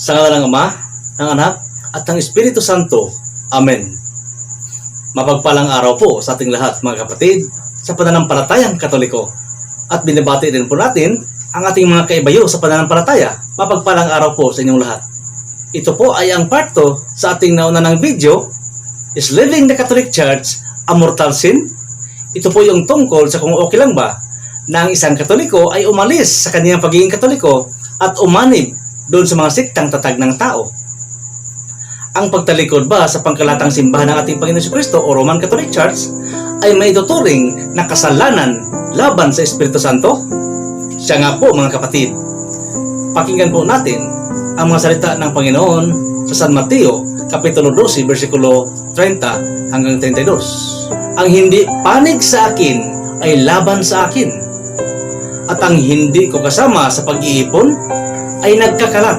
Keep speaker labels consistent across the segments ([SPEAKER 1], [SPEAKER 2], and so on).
[SPEAKER 1] Sa ngalan ng Ama, ng Anak, at ng Espiritu Santo. Amen. Mapagpalang araw po sa ating lahat mga kapatid sa pananampalatayang Katoliko. At binabati din po natin ang ating mga kaibayo sa pananampalataya. Mapagpalang araw po sa inyong lahat. Ito po ay ang part 2 sa ating naunang video, Is Living the Catholic Church a Mortal Sin? Ito po yung tungkol sa kung okay lang ba na ang isang Katoliko ay umalis sa kaniyang pagiging Katoliko at umanib doon sa mga siktang tatag ng tao. Ang pagtalikod ba sa pangkalatang simbahan ng ating Panginoon Jesucristo o Roman Catholic Church ay may tuturing na kasalanan laban sa Espiritu Santo? Siya nga po mga kapatid. Pakinggan po natin ang mga salita ng Panginoon sa San Mateo, Kapitulo 12, versikulo 30 hanggang 32. Ang hindi panig sa akin ay laban sa akin, at ang hindi ko kasama sa pag-iipon ay nagkakalat.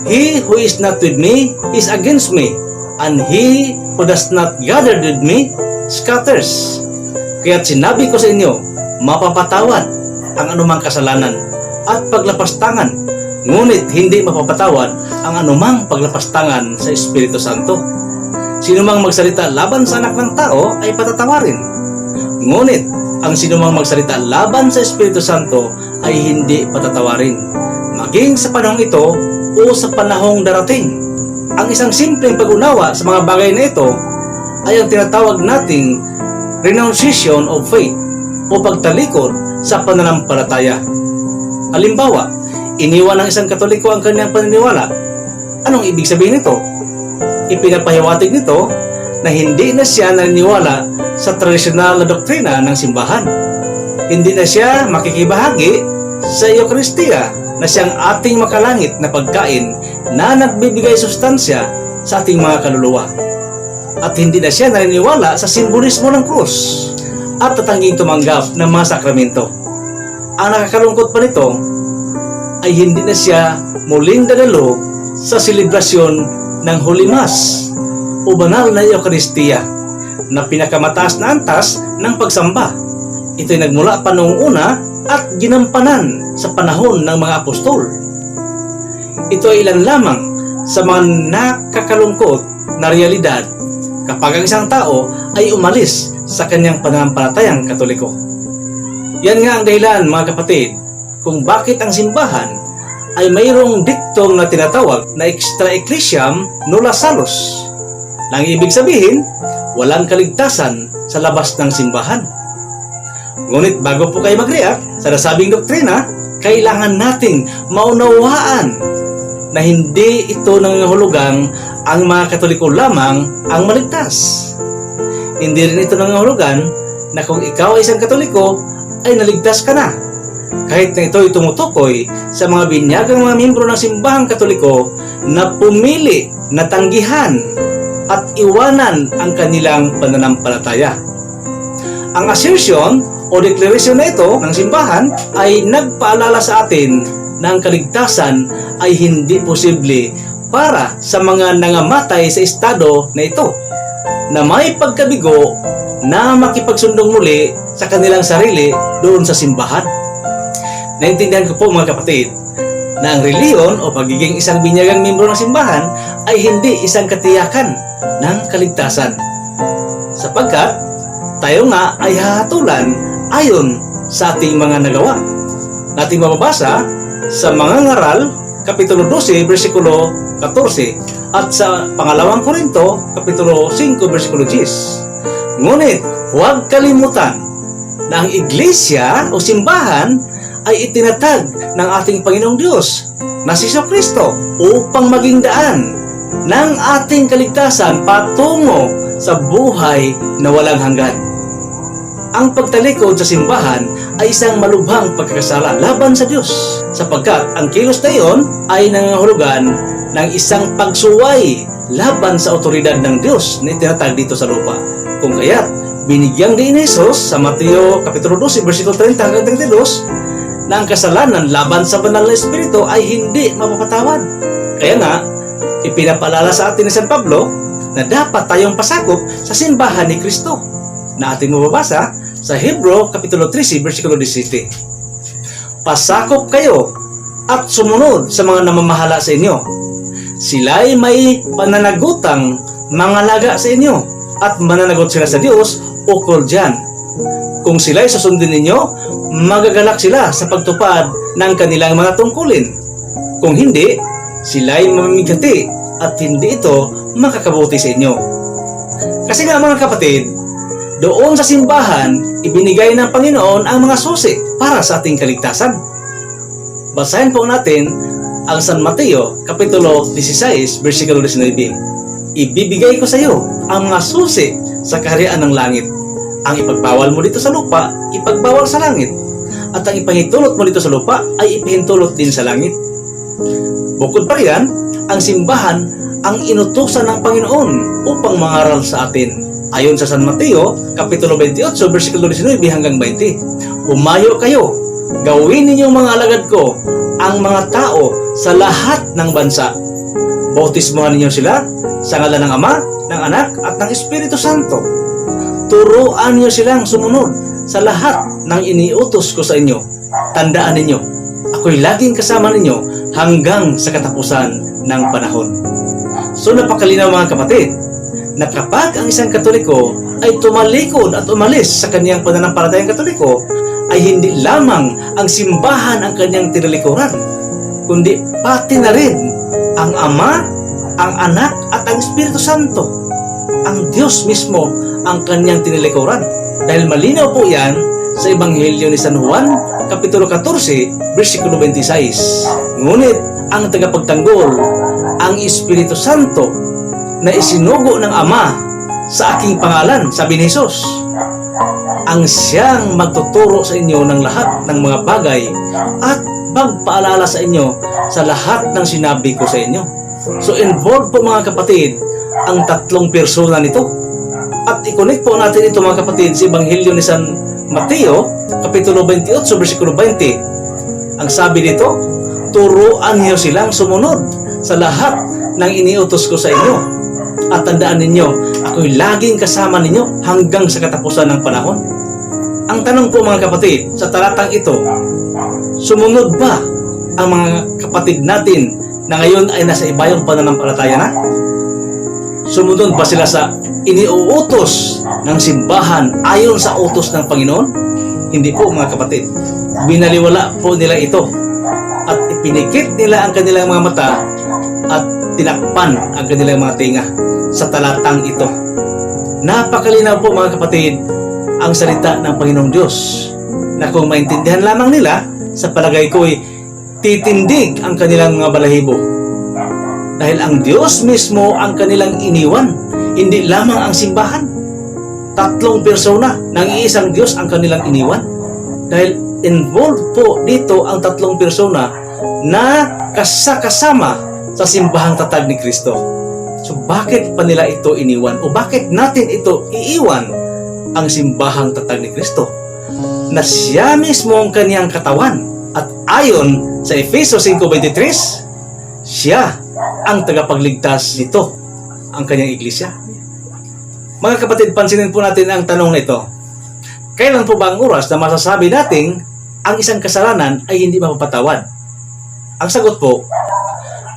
[SPEAKER 1] He who is not with me is against me, and he who does not gather with me scatters. Kaya't sinabi ko sa inyo, mapapatawad ang anumang kasalanan at paglapastangan, ngunit hindi mapapatawad ang anumang paglapastangan sa Espiritu Santo. Sino mang magsalita laban sa anak ng tao ay patatawarin, ngunit ang sino mang magsalita laban sa Espiritu Santo ay hindi patatawarin, maging sa panahong ito o sa panahong darating. Ang isang simpleng pag-unawa sa mga bagay na ito ay ang tinatawag nating renunciation of faith o pagtalikod sa pananampalataya. Halimbawa, iniwan ng isang Katoliko ang kanyang paniniwala. Anong ibig sabihin nito? Ipinapahiwatig nito na hindi na siya naniniwala sa tradisyonal na doktrina ng simbahan. Hindi na siya makikibahagi sa Eucharistia na siyang ating makalangit na pagkain na nagbibigay sustansya sa ating mga kaluluwa. At hindi na siya naniniwala sa simbolismo ng krus at tatangging tumanggap ng mga sakramento. Ang nakakalungkot pa nito ay hindi na siya muling dadalo sa selebrasyon ng Holy Mass o banal na Eucharistia na pinakamataas na antas ng pagsamba. Ito'y nagmula pa noong una at ginampanan sa panahon ng mga apostol. Ito ay ilan lamang sa mga nakakalungkot na realidad kapag ang isang tao ay umalis sa kanyang pananampalatayang Katoliko. Yan nga ang dahilan mga kapatid kung bakit ang simbahan ay mayroong diktong na tinatawag na extra ecclesiam nulla salus. Nang ibig sabihin, walang kaligtasan sa labas ng simbahan. Ngunit bago po kayo mag-react sa nasabing doktrina, kailangan nating maunawaan na hindi ito nangangahulugang ang mga Katoliko lamang ang maligtas. Hindi rin ito nangangahulugan na kung ikaw ay isang Katoliko ay naligtas ka na. Kahit na ito'y tumutukoy sa mga binyagang mga miyembro ng simbahang Katoliko na pumili na tanggihan at iwanan ang kanilang pananampalataya. Ang assertion o declaration na ito ng simbahan ay nagpaalala sa atin na ang kaligtasan ay hindi posible para sa mga nangamatay sa estado na ito na may pagkabigo na makipagsundong muli sa kanilang sarili doon sa simbahan. Naintindihan ko po mga kapatid na ang reliyon o pagiging isang binyagang miyembro ng simbahan ay hindi isang katiyakan ng kaligtasan, sapagkat tayo nga ay hahatulan ayon sa ating mga nagawa. Nating mababasa sa mga ngaral, Kapitulo 12, versikulo 14 at sa pangalawang Korinto, Kapitulo 5, versikulo 10. Ngunit huwag kalimutan na ang iglesia o simbahan ay itinatag ng ating Panginoong Diyos na si Jesucristo upang maging daan ng ating kaligtasan patungo sa buhay na walang hanggan. Ang pagtalikod sa simbahan ay isang malubhang pagkakasala laban sa Diyos, sapagkat ang kilos na iyon ay nangangahulugan ng isang pagsuway laban sa otoridad ng Diyos na itinatag dito sa lupa. Kung kaya't binigyang din ni Jesus sa Mateo Kapitulo 12, versikulo 30 hanggang 32 na ang kasalanan laban sa banal na Espiritu ay hindi mapapatawad. Kaya nga, ipinapaalala sa atin ni San Pablo na dapat tayong pasakop sa simbahan ni Kristo na ating mababasa sa Hebrew Kapitulo 13, versikulo 17. Pasakop kayo at sumunod sa mga namamahala sa inyo sila'y may pananagutang mangalaga sa inyo at mananagot sila sa Diyos ukol dyan. Kung sila'y susundin ninyo, magagalak sila sa pagtupad ng kanilang mga tungkulin. Kung hindi, sila'y mamimigati at hindi ito makakabuti sa inyo. Kasi nga mga kapatid, doon sa simbahan, ibinigay ng Panginoon ang mga susi para sa ating kaligtasan. Basahin po natin ang San Mateo, Kapitulo 16, versikulo 19. Ibibigay ko sa iyo ang mga susi sa kaharian ng langit. Ang ipagbawal mo dito sa lupa, ipagbawal sa langit. At ang ipahintulot mo dito sa lupa, ay ipahintulot din sa langit. Bukod pa riyan, ang simbahan ang inutusan ng Panginoon upang mangaral sa atin. Ayon sa San Mateo, Kapitulo 28, versikulo 19 hanggang 20. Humayo kayo, gawin ninyong mga alagad ko ang mga tao sa lahat ng bansa. Bautismohan ninyo sila sa ngalan ng Ama, ng Anak at ng Espiritu Santo. Turuan niyo silang sumunod sa lahat ng iniutos ko sa inyo. Tandaan ninyo, ako'y laging kasama ninyo hanggang sa katapusan ng panahon. So napakalinaw mga kapatid, na kapag ang isang Katoliko ay tumalikod at umalis sa kanyang pananampalatayang Katoliko, ay hindi lamang ang simbahan ang kanyang tinalikuran, kundi pati na rin ang Ama, ang Anak at ang Espiritu Santo. Ang Diyos mismo ang kanyang tinalikuran. Dahil malinaw po yan sa Ebanghelyo ni San Juan, Kapitulo 14, versikulo 26. Ngunit ang tagapagtanggol, ang Espiritu Santo, na isinugo ng Ama sa aking pangalan, sabi ni Jesus, ang siyang magtuturo sa inyo ng lahat ng mga bagay at magpaalala sa inyo sa lahat ng sinabi ko sa inyo. So involved po mga kapatid ang tatlong persona nito. At i-connect po natin ito mga kapatid sa Ebanghelyo ni San Mateo, Kapitulo 28, versikulo 20. Ang sabi dito, turuan niyo silang sumunod sa lahat ng iniutos ko sa inyo. At tandaan ninyo, ako'y laging kasama ninyo hanggang sa katapusan ng panahon. Ang tanong po mga kapatid, sa talatang ito, sumunod ba ang mga kapatid natin na ngayon ay nasa ibayong pananampalataya na? Sumunod ba sila sa iniuutos ng simbahan ayon sa utos ng Panginoon? Hindi po mga kapatid. Binaliwala po nila ito at ipinikit nila ang kanilang mga mata at tinakpan ang kanilang mga tinga sa talatang ito. Napakalinaw po mga kapatid ang salita ng Panginoong Diyos na kung maintindihan lamang nila, sa palagay ko'y titindig ang kanilang mga balahibo. Dahil ang Diyos mismo ang kanilang iniwan, hindi lamang ang simbahan. Tatlong persona ng iisang Diyos ang kanilang iniwan. Dahil involved po dito ang tatlong persona na kasama sa simbahang tatag ni Kristo. So bakit pa nila ito iniwan? O bakit natin ito iiwan ang simbahang tatag ni Kristo? Na siya mismo ang kaniyang katawan. At ayon sa Efeso 5:23, siya ang tagapagligtas nito, ang kanyang iglesia. Mga kapatid, pansinin po natin ang tanong na ito. Kailan po ba ang oras na masasabi nating ang isang kasalanan ay hindi mapapatawad? Ang sagot po,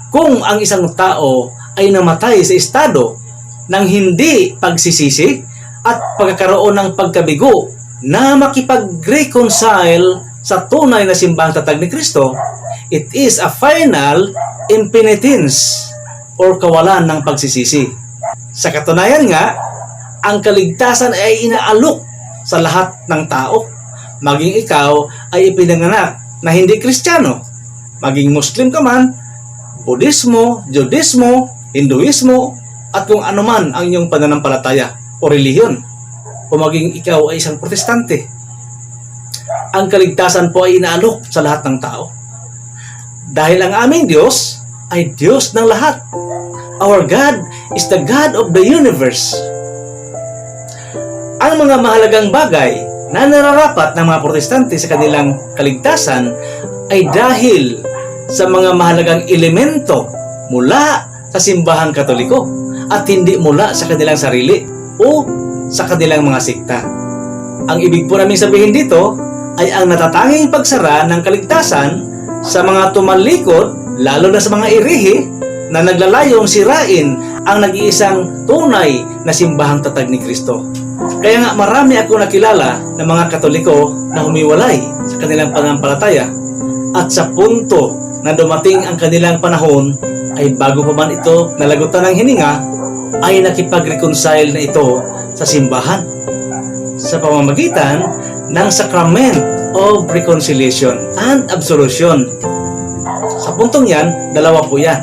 [SPEAKER 1] kung ang isang tao ay namatay sa estado ng hindi pagsisisi at pagkakaroon ng pagkabigo na makipag-reconcile sa tunay na simbahang tatag ni Kristo, it is a final impenitence or kawalan ng pagsisisi. Sa katunayan nga, ang kaligtasan ay inaalok sa lahat ng tao. Maging ikaw ay ipinanganak na hindi Kristiyano, maging Muslim ka man, Budismo, Judismo, Hinduismo, at kung ano man ang iyong pananampalataya o relihiyon, o maging ikaw ay isang protestante. Ang kaligtasan po ay inaalok sa lahat ng tao. Dahil ang aming Diyos ay Diyos ng lahat. Our God is the God of the universe. Ang mga mahalagang bagay na nararapat ng mga protestante sa kanilang kaligtasan ay dahil sa mga mahalagang elemento mula sa simbahang Katoliko at hindi mula sa kanilang sarili o sa kanilang mga sikta. Ang ibig po namin sabihin dito ay ang natatanging pagsara ng kaligtasan sa mga tumalikod, lalo na sa mga irihi, na naglalayong sirain ang nag-iisang tunay na simbahang tatag ni Kristo. Kaya nga marami ako nakilala ng mga Katoliko na humiwalay sa kanilang pananampalataya at sa punto na dumating ang kanilang panahon ay bago pa man ito nalagutan ng hininga ay nakipag-reconcile na ito sa simbahan sa pamamagitan ng Sacrament of Reconciliation and Absolution. Sa puntong yan, dalawa po yan.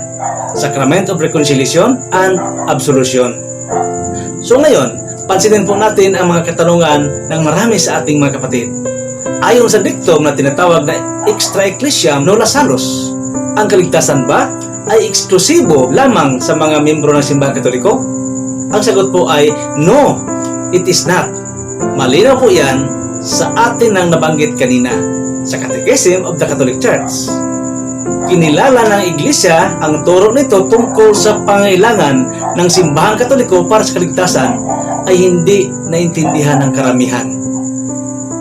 [SPEAKER 1] Sacrament of Reconciliation and Absolution. So ngayon, pansinin po natin ang mga katanungan ng marami sa ating mga kapatid. Ayon sa dictum na tinatawag na extra ecclesiam nulla salus, ang kaligtasan ba ay eksklusibo lamang sa mga miyembro ng simbahan Katoliko? Ang sagot po ay no, it is not. Malinaw po yan sa atin nang nabanggit kanina sa Catechism of the Catholic Church. Kinilala ng Iglesia ang turo nito tungkol sa pangailangan ng simbahang Katoliko para sa kaligtasan ay hindi naintindihan ng karamihan.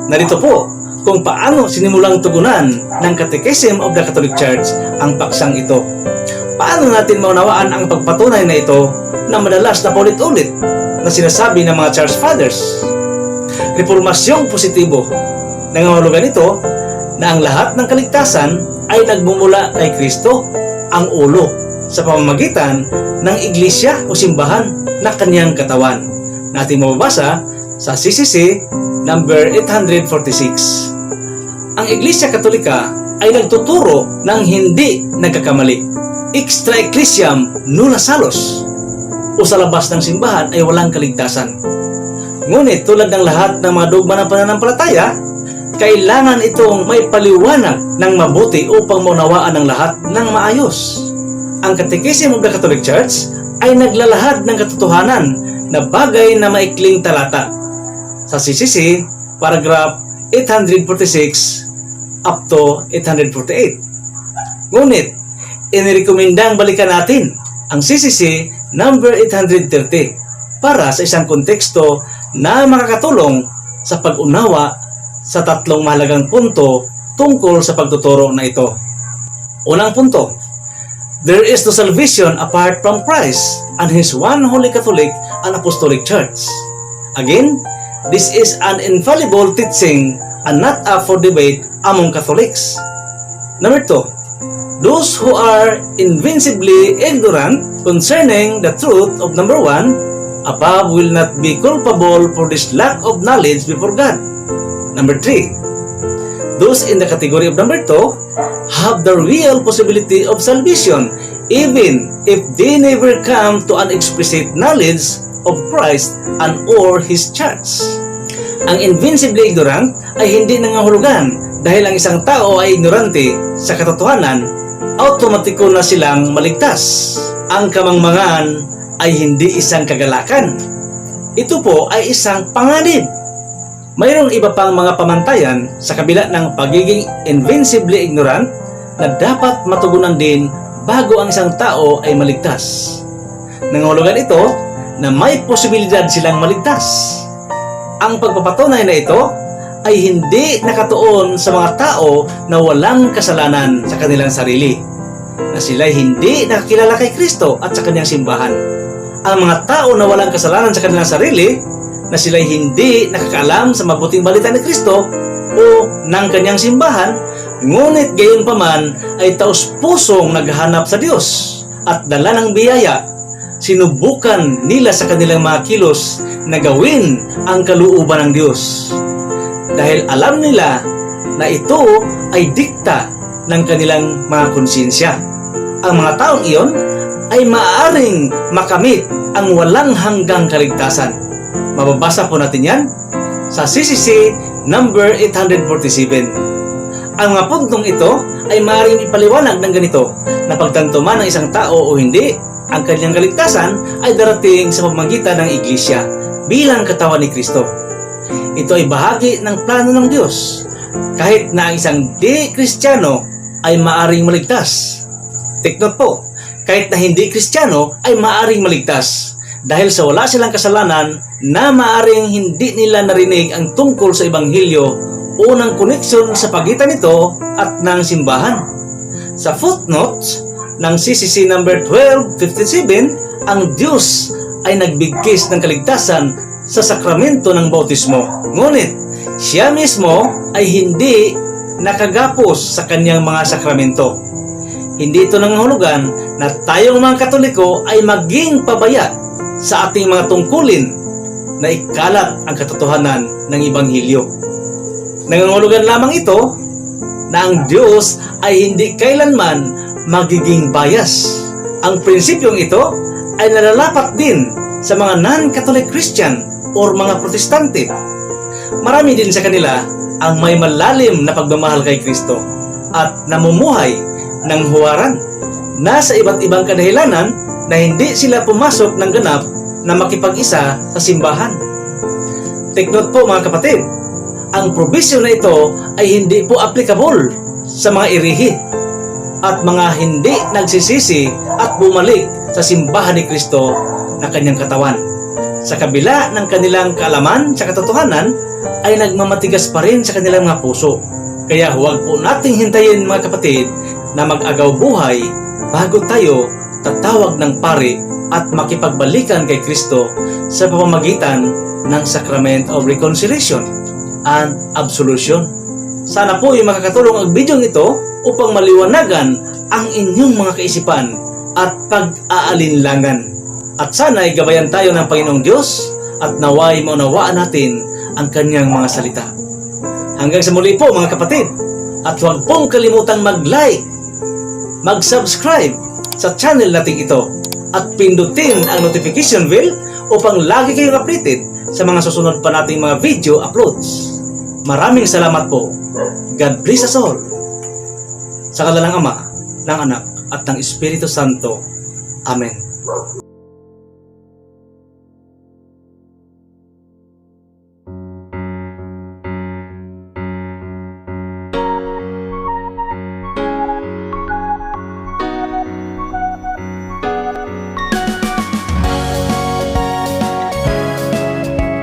[SPEAKER 1] Narito po kung paano sinimulang tugunan ng Catechism of the Catholic Church ang paksang ito. Paano natin maunawaan ang pagpatunay na ito na madalas na paulit-ulit na sinasabi ng mga Church Fathers? Reformasyong positibo. Nangangahulugan ito na ang lahat ng kaligtasan ay nagmumula kay Kristo, ang ulo, sa pamamagitan ng iglesia o simbahan na kanyang katawan. Natin mababasa sa CCC number 846. Ang Iglesia Katolika ay nagtuturo ng hindi nagkakamali. Extra ecclesiam nulla salus, o sa labas ng simbahan ay walang kaligtasan. Ngunit tulad ng lahat ng mga dogma ng pananampalataya, kailangan itong may paliwanag ng mabuti upang maunawaan ng lahat ng maayos. Ang Catechism of the Catholic Church ay naglalahad ng katotohanan na bagay na maikling talata. Sa CCC, paragraph 846 up to 848. Ngunit, inirekomendang balikan natin ang CCC number 830 para sa isang konteksto na makakatulong sa pag-unawa sa tatlong mahalagang punto tungkol sa pagtuturo na ito. Unang punto, there is no salvation apart from Christ and His one holy Catholic and Apostolic Church. Again, this is an infallible teaching and not up for debate among Catholics. Number 2, those who are invincibly ignorant concerning the truth of number 1 above will not be culpable for this lack of knowledge before God. Number 3, those in the category of number 2 have the real possibility of salvation even if they never come to an explicit knowledge of Christ and or His Church. Ang invincibly ignorant ay hindi nangangahulugan dahil ang isang tao ay ignorante sa katotohanan, automatiko na silang maligtas. Ang kamangmangan ay hindi isang kagalakan. Ito po ay isang panganib. Mayroong iba pang mga pamantayan sa kabila ng pagiging invincibly ignorant na dapat matugunan din bago ang isang tao ay maligtas. Nangahulugan ito na may posibilidad silang maligtas. Ang pagpapatunay na ito ay hindi nakatuon sa mga tao na walang kasalanan sa kanilang sarili, na sila'y hindi nakakilala kay Kristo at sa kanyang simbahan. Ang mga tao na walang kasalanan sa kanilang sarili, na sila'y hindi nakakaalam sa mabuting balita ni Kristo o ng kanyang simbahan, ngunit gayon pa man ay taos-pusong naghahanap sa Diyos at dala ng biyaya, sinubukan nila sa kanilang mga kilos na gawin ang kalooban ng Diyos. Dahil alam nila na ito ay dikta ng kanilang mga konsensya. Ang mga taong iyon ay maaaring makamit ang walang hanggang kaligtasan. Mababasa po natin yan sa CCC number 847. Ang mga puntong ito ay maaaring ipaliwanag ng ganito na pagtanto man ng isang tao o hindi, ang kanyang kaligtasan ay darating sa pamamagitan ng Iglesia bilang katawan ni Kristo. Ito ay bahagi ng plano ng Diyos, kahit na ang isang di-Kristiyano ay maaaring maligtas. Take note po, kahit na hindi Kristiyano ay maaaring maligtas dahil sa wala silang kasalanan na maaaring hindi nila narinig ang tungkol sa Ebanghelyo o ng koneksyon sa pagitan nito at ng simbahan. Sa footnotes ng CCC number 1257, ang Diyos ay nagbigkis ng kaligtasan sa sakramento ng bautismo. Ngunit, siya mismo ay hindi nakagapos sa kanyang mga sakramento. Hindi ito nangahulugan na tayong mga Katoliko ay maging pabaya sa ating mga tungkulin na ikalat ang katotohanan ng Ebanghelyo. Nangangahulugan lamang ito na ang Diyos ay hindi kailanman magiging bias. Ang prinsipyong ito ay nalalapat din sa mga non-Catholic Christian or mga Protestante. Marami din sa kanila ang may malalim na pagmamahal kay Kristo at namumuhay ng huwaran na sa iba't ibang kadahilanan na hindi sila pumasok ng ganap na makipag-isa sa simbahan. Take note po mga kapatid, ang probisyon na ito ay hindi po applicable sa mga irihi at mga hindi nagsisisi at bumalik sa simbahan ni Kristo na kanyang katawan. Sa kabila ng kanilang kaalaman sa katotohanan, ay nagmamatigas pa rin sa kanilang mga puso. Kaya huwag po nating hintayin mga kapatid na mag-agaw buhay bago tayo tatawag ng pari at makipagbalikan kay Kristo sa pamamagitan ng Sacrament of Reconciliation and Absolution. Sana po ay makakatulong ang video ito upang maliwanagan ang inyong mga kaisipan at pag-aalinlangan. At sana ay gabayan tayo ng Panginoong Diyos at naway maunawaan natin ang kanyang mga salita. Hanggang sa muli po mga kapatid, at huwag pong kalimutang mag-like, mag-subscribe sa channel natin ito at pindutin ang notification bell upang lagi kayong updated sa mga susunod pa nating mga video uploads. Maraming salamat po. God bless us all. Sa ngalan ng Ama, ng Anak, at ng Espiritu Santo. Amen.